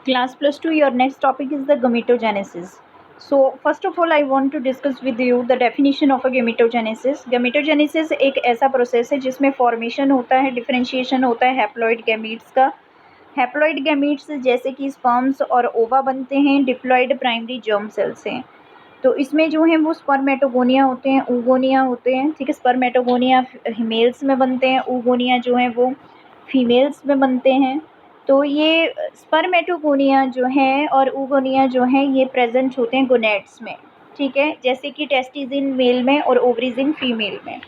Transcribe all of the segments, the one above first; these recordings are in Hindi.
Class plus 2, your next topic is the gametogenesis. So first of all I want to discuss with you the definition of a gametogenesis. Gametogenesis एक ऐसा प्रोसेस है जिसमें फॉर्मेशन होता है, डिफरेंशिएशन होता है हैप्लॉइड गैमीट्स का. हैप्लॉइड गैमीट्स जैसे कि स्पर्म्स और ओवा बनते हैं डिप्लॉइड प्राइमरी जर्म सेल से. तो इसमें जो है वो स्पर्मेटोगोनिया होते हैं, oogonia होते हैं. ठीक है, स्पर्मेटोगोनिया मेल्स में बनते हैं, oogonia जो है वो फीमेल्स में बनते हैं. तो ये स्पर्मेटोगोनिया जो है और oogonia जो है ये प्रेजेंट होते हैं गोनेड्स में. ठीक है, जैसे कि टेस्टिस इन मेल में और ओवरीज इन फीमेल में.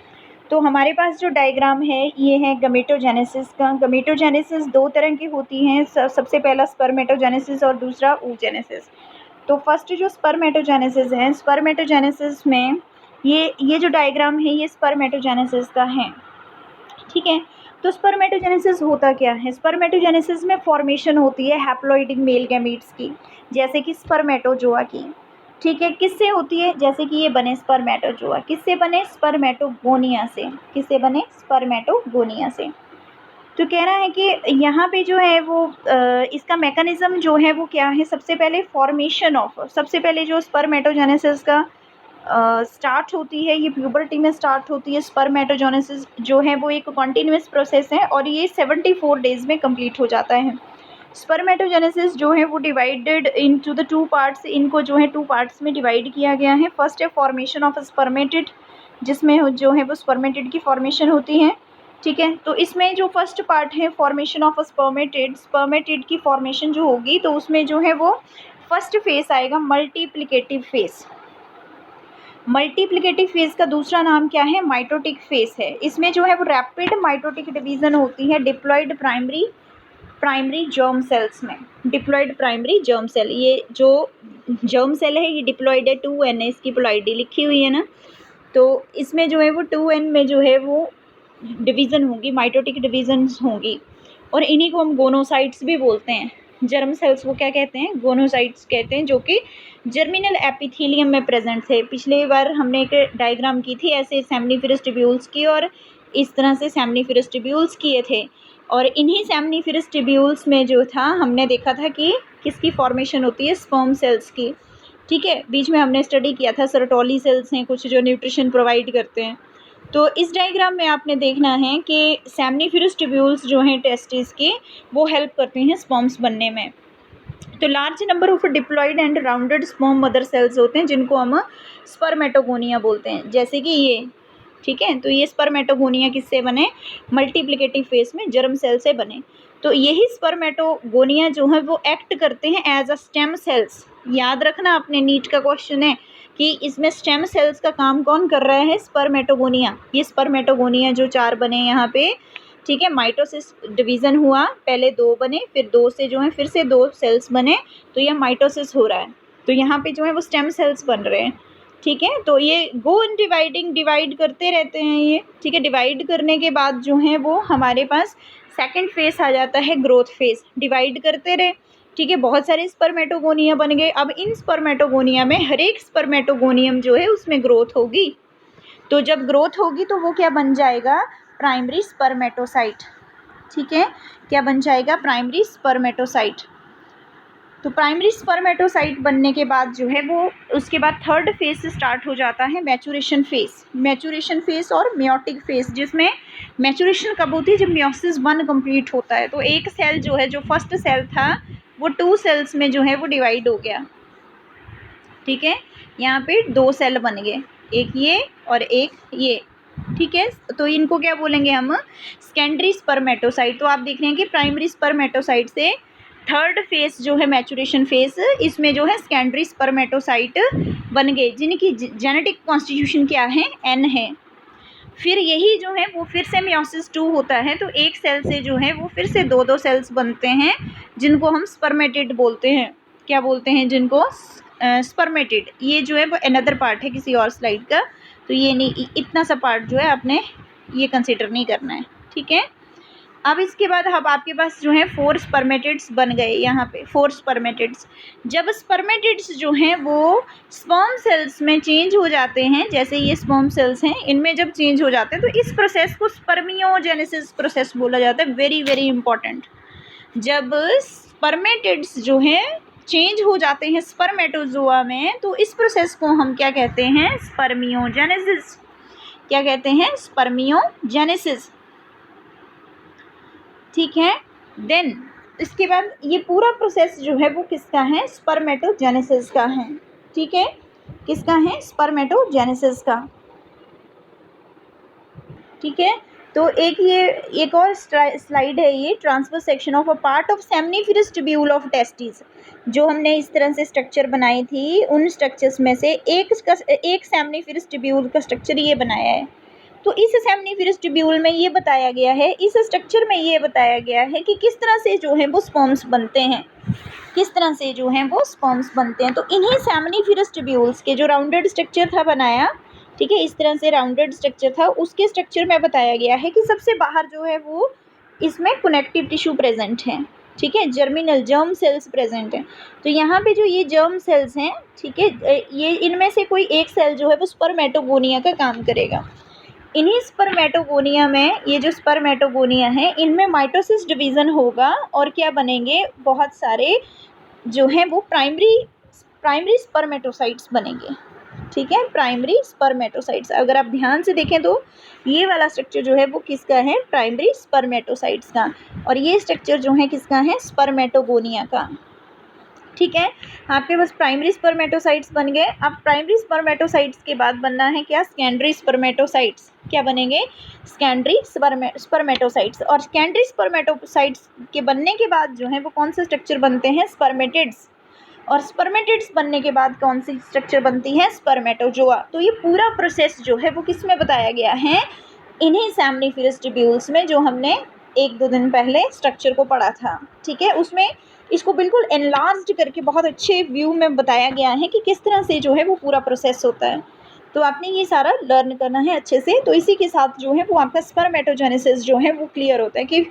तो हमारे पास जो डायग्राम है ये है गमेटोजेनेसिस का. गमेटोजेनेसिस दो तरह की होती हैं, सबसे पहला स्पर्मेटोजेनेसिस और दूसरा oogenesis. तो फर्स्ट जो स्पर्मेटोजेनेसिस है, स्पर्मेटोजेनेसिस में ये जो डायग्राम है ये स्पर्मेटोजेनेसिस का है. ठीक है, तो स्पर्मेटोजेनेसिस होता क्या है? स्पर्मेटोजेनेसिस में फॉर्मेशन होती है हैप्लॉइड मेल गैमीट्स की, जैसे कि स्पर्मेटोजोआ की. ठीक है, किससे होती है? जैसे कि ये बने स्पर्मेटोजोआ, किससे बने? स्पर्मेटोगोनिया से. किससे बने? स्पर्मेटोगोनिया से. तो कह रहा है कि यहाँ पे जो है वो इसका मैकेनिज्म जो है वो क्या है? सबसे पहले फॉर्मेशन ऑफ, सबसे पहले जो स्पर्मेटोजेनेसिस का स्टार्ट होती है, ये प्यूबर्टी में स्टार्ट होती है. स्पर्मेटोजेनेसिस जो है वो एक कॉन्टिन्यूस प्रोसेस है और ये 74 डेज में कंप्लीट हो जाता है. स्पर्मेटोजेनेसिस जो है वो divided into the two parts. इनको जो है टू पार्ट्स में डिवाइड किया गया है. फर्स्ट है फॉर्मेशन ऑफ स्पर्मेटिड, जिसमें जो है वो स्पर्मेटिड की फॉर्मेशन होती है. ठीक है, तो इसमें जो फर्स्ट पार्ट है फॉर्मेशन ऑफ स्पर्मेटिड, स्पर्मेटिड की फॉर्मेशन जो होगी तो उसमें जो है वो फर्स्ट फेस आएगा मल्टीप्लिकेटिव फेस. मल्टीप्लिकेटिव फेज का दूसरा नाम क्या है? माइटोटिक फेज है. इसमें जो है वो रैपिड माइटोटिक डिवीजन होती है डिप्लॉइड प्राइमरी जर्म सेल्स में. डिप्लॉइड प्राइमरी जर्म सेल, ये जो जर्म सेल है ये डिप्लॉइड है, 2n है, इसकी पोलैरिटी लिखी हुई है ना. तो इसमें जो है वो 2n में जो है वो डिवीज़न होंगी, माइटोटिक डिवीजन्स होंगी, और इन्हीं को हम गोनोसाइट्स भी बोलते हैं. जर्म सेल्स वो क्या कहते हैं? गोनोसाइट्स कहते हैं, जो कि जर्मिनल एपिथेलियम में प्रेजेंट थे. पिछले बार हमने एक डायग्राम की थी ऐसे सेमनीफेरस ट्यूब्यूल्स की, और इस तरह से सेमनीफेरस ट्यूब्यूल्स किए थे. और इन्हीं सेमनीफेरस ट्यूब्यूल्स में जो था हमने देखा था कि किसकी फॉर्मेशन होती है? स्पर्म सेल्स की. ठीक है, बीच में हमने स्टडी किया था सर्टोली सेल्स हैं कुछ जो न्यूट्रिशन प्रोवाइड करते हैं. तो इस डायग्राम में आपने देखना है कि सेमनीफेरस ट्यूब्यूल्स जो हैं टेस्टिस के वो हेल्प करते हैं स्पर्म्स बनने में. तो large number of diploid and rounded sperm mother cells होते हैं जिनको हम स्पर्मेटोगोनिया बोलते हैं, जैसे कि ये. ठीक है, तो ये स्पर्मेटोगोनिया किससे बने? मल्टीप्लिकेटिव फेज में जर्म सेल से बने. तो यही स्पर्मेटोगोनिया जो है वो एक्ट करते हैं एज अ स्टेम सेल्स. याद रखना, अपने नीट का क्वेश्चन है कि इसमें स्टेम सेल्स का काम कौन कर रहा है? स्पर्मेटोगोनिया. ये स्पर्मेटोगोनिया जो 4 बने यहाँ पे, ठीक है, माइटोसिस डिवीज़न हुआ, पहले 2 बने, फिर 2 से जो है फिर से 2 सेल्स बने, तो यह माइटोसिस हो रहा है. तो यहाँ पे जो है वो स्टेम सेल्स बन रहे हैं. ठीक है, तो ये गो इन डिवाइड करते रहते हैं ये. ठीक है, डिवाइड करने के बाद जो है वो हमारे पास सेकेंड फेज आ जाता है, ग्रोथ फेज. डिवाइड करते रहे. ठीक है, बहुत सारे स्पर्मेटोगोनिया बन गए. अब इन स्पर्मेटोगोनिया में हर एक स्पर्मेटोगोनियम जो है उसमें ग्रोथ होगी. तो जब ग्रोथ होगी तो वो क्या बन जाएगा? Primary spermatocyte. ठीक है, क्या बन जाएगा? Primary spermatocyte. तो प्राइमरी स्पर्मेटोसाइट बनने के बाद जो है वो उसके बाद थर्ड फेज से स्टार्ट हो जाता है मैचुरेशन फेज. मैचुरेशन फेज और मियोटिक फेज, जिसमें मैचुरेशन कब होती है? जब मियोसिस 1 कंप्लीट होता है. तो एक सेल जो है, जो फर्स्ट सेल था, वो 2 सेल्स में जो है वो डिवाइड हो गया. ठीक है, यहाँ पे 2 सेल बन गए, एक ये और एक ये. ठीक है, तो इनको क्या बोलेंगे हम? Secondary spermatocyte. तो आप देख रहे हैं कि प्राइमरी स्पर्मेटोसाइट से थर्ड फेज जो है मैचुरेशन फेज, इसमें जो है सेकेंडरी स्पर्मेटोसाइट बन गए, जिनकी जेनेटिक कॉन्स्टिट्यूशन क्या है? N है. फिर यही जो है वो फिर से मियोसिस 2 होता है, तो एक सेल से जो है वो फिर से 2 सेल्स बनते हैं, जिनको हम स्पर्मेटिड बोलते हैं. क्या बोलते हैं? जिनको स्पर्मेटिड. ये जो है वो अनदर पार्ट है किसी और स्लाइड का, तो ये नहीं, इतना सा पार्ट जो है आपने ये कंसिडर नहीं करना है. ठीक है, अब इसके बाद अब आपके पास जो है 4 स्पर्मेटिड्स बन गए. यहाँ पे 4 स्पर्मेटिड्स. जब स्पर्मेटिड्स जो हैं वो स्पर्म सेल्स में चेंज हो जाते हैं, जैसे ये स्पर्म सेल्स हैं, इनमें जब चेंज हो जाते हैं तो इस प्रोसेस को स्पर्मियोजेनेसिस प्रोसेस बोला जाता है. Very very important. जब स्पर्मेटिड्स जो हैं चेंज हो जाते हैं स्पर्मेटोजोआ में, तो इस प्रोसेस को हम क्या कहते हैं? स्पर्मियोजेनेसिस। क्या कहते हैं? स्पर्मियोजेनेसिस। ठीक है। देन इसके बाद ये पूरा प्रोसेस जो है वो किसका है? स्पर्मेटोजेनेसिस का है। ठीक है, किसका है? स्पर्मेटोजेनेसिस का। ठीक है, तो एक और स्लाइड है, ये transfer section of a part of seminiferous tubule of testis. जो हमने इस तरह से स्ट्रक्चर बनाई थी, उन स्ट्रक्चर्स में से एक सेमनीफेरस ट्यूब्यूल का स्ट्रक्चर ये बनाया है। तो इस सेमनीफेरस ट्यूब्यूल में ये बताया गया है, इस स्ट्रक्चर में ये बताया गया है कि किस तरह से जो है वो स्पर्म्स बनते हैं, किस तरह से जो है वो स्पर्म्स बनते हैं। तो इन्हीं सेमनीफेरस ट्यूब्यूल्स के जो राउंडेड स्ट्रक्चर था बनाया, ठीक है, इस तरह से राउंडेड स्ट्रक्चर था, उसके स्ट्रक्चर में बताया गया है कि सबसे बाहर जो है वो इसमें कनेक्टिव टिश्यू प्रेजेंट है। ठीक है, जर्मिनल जर्म सेल्स प्रेजेंट हैं। तो यहाँ पे जो ये जर्म सेल्स हैं, ठीक है, ये इनमें से कोई एक सेल जो है वो स्पर्मेटोगोनिया का काम करेगा। इन्हीं स्पर्मेटोगोनिया में, ये जो स्पर्मेटोगोनिया है, इनमें माइटोसिस डिवीज़न होगा और क्या बनेंगे? बहुत सारे जो हैं वो प्राइमरी स्पर्मेटोसाइट्स बनेंगे। ठीक है, प्राइमरी स्पर्मेटोसाइट्स। अगर आप ध्यान से देखें तो ये वाला स्ट्रक्चर जो है वो किसका है? प्राइमरी स्पर्मेटोसाइट्स का। और ये स्ट्रक्चर जो है किसका है? स्पर्मेटोगोनिया का। ठीक है, आपके पास प्राइमरी स्पर्मेटोसाइट्स बन गए। अब प्राइमरी स्पर्मेटोसाइट्स के बाद बनना है क्या? Secondary spermatocytes. क्या बनेंगे? Secondary spermatocytes. और सेकेंडरी स्पर्मेटोसाइट्स के बनने के बाद जो है वो कौन से स्ट्रक्चर बनते हैं? स्पर्मेटिड्स। और स्पर्मेटिड्स बनने के बाद कौन सी स्ट्रक्चर बनती है? स्पर्मेटोजोआ। तो ये पूरा प्रोसेस जो है वो किस में बताया गया है? इन्हीं सेमनीफेरस ट्यूब्यूल्स में, जो हमने 1-2 दिन पहले स्ट्रक्चर को पढ़ा था। ठीक है, उसमें इसको बिल्कुल एनलार्ज्ड करके बहुत अच्छे व्यू में बताया गया है कि किस तरह से जो है वो पूरा प्रोसेस होता है। तो आपने ये सारा लर्न करना है अच्छे से। तो इसी के साथ जो है वो आपका स्पर्मेटोजेनेसिस जो है वो क्लियर होता है कि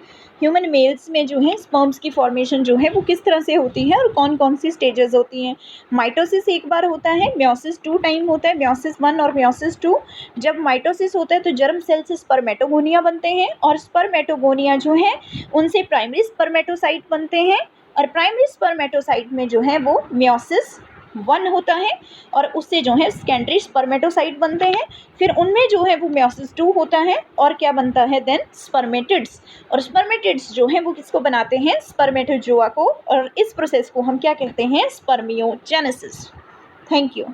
ह्यूमन मेल्स में जो है स्पर्म्स की फॉर्मेशन जो है वो किस तरह से होती है और कौन कौन सी स्टेजेस होती हैं। माइटोसिस एक बार होता है, म्योसिस 2 टाइम होता है, म्योसिस 1 और म्योसिस 2। जब माइटोसिस होता है तो जर्म सेल से स्पर्मेटोगोनिया बनते हैं, और स्पर्मेटोगोनिया जो है उनसे प्राइमरी स्पर्मेटोसाइट बनते हैं, और प्राइमरी स्पर्मेटोसाइट में जो है वो म्योसिस 1 होता है, और उससे जो है सेकेंडरी स्पर्मेटोसाइट बनते हैं। फिर उनमें जो है वो म्योसिस 2 होता है, और क्या बनता है? Then spermatids. और स्पर्मेटिड्स जो है वो किसको बनाते हैं? स्पर्मेटोजोआ को। और इस प्रोसेस को हम क्या कहते हैं? स्पर्मियोजेनेसिस। Thank you.